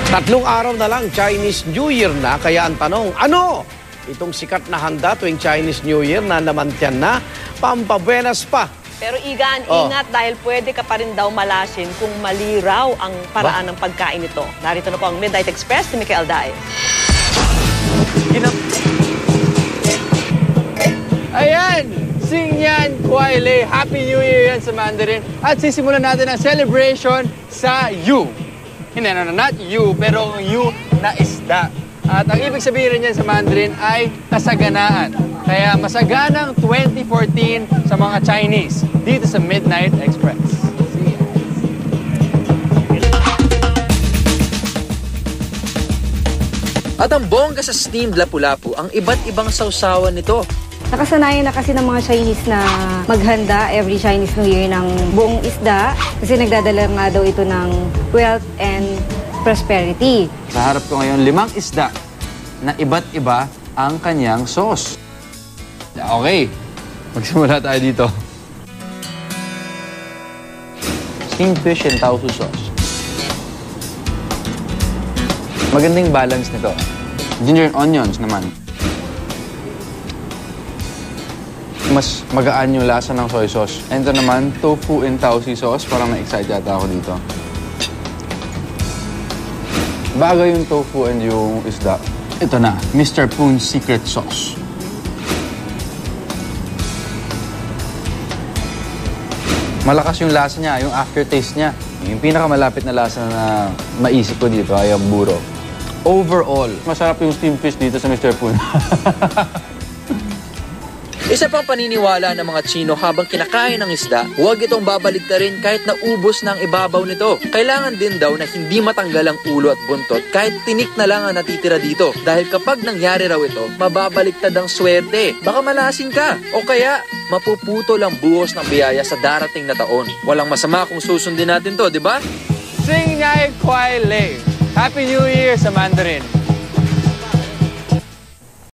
Tatlong araw na lang Chinese New Year na, kaya ang tanong, ano itong sikat na handa tuwing Chinese New Year na namantyan na, pampabuenas pa? Pero Igan, ingat dahil pwede ka pa rin daw malasin kung mali raw ang paraan ng pagkain nito. Narito na po ang Midnight Express ni Mikael Dae. Ayan! Xingyan Kuai Lei. Happy New Year yan sa Mandarin. At sisimulan natin ang celebration sa Yu. Hindi, not Yu, pero Yu na isda. At ang ibig sabihin niyan sa Mandarin ay kasaganaan. Kaya masaganang 2014 sa mga Chinese dito sa Midnight Express. At ang bongga sa steamed lapu-lapu ang iba't ibang sausawan nito. Nakasanayan na kasi ng mga Chinese na maghanda every Chinese New Year ng buong isda kasi nagdadala nga daw ito ng wealth and prosperity. Sa harap ko ngayon, 5 isda na iba't iba ang kanyang sauce. Okay, magsimula tayo dito. Steamed fish and tausu sauce. Magandang balance nito. Ginger and onions naman. Mas magaan yung lasa ng soy sauce. And ito naman, tofu and tausi sauce. Parang na-excite yata ako dito. Bagay yung tofu and yung isda. Ito na, Mr. Poon's Secret Sauce. Malakas yung lasa niya, yung aftertaste niya. Yung pinakamalapit na lasa na maisip ko dito ay ang buro. Overall, masarap yung steamed fish dito sa Mr. Poon. Isa pang paniniwala ng mga Tsino habang kinakain ng isda, huwag itong babaligtarin kahit naubos na ang ibabaw nito. Kailangan din daw na hindi matanggal ang ulo at buntot kahit tinik na lang ang natitira dito. Dahil kapag nangyari raw ito, mababaliktad ang swerte. Baka malasin ka o kaya mapuputol ang buhos ng biyaya sa darating na taon. Walang masama kung susundin natin to, di ba? Xingyan Kuai Lei. Happy New Year sa Mandarin.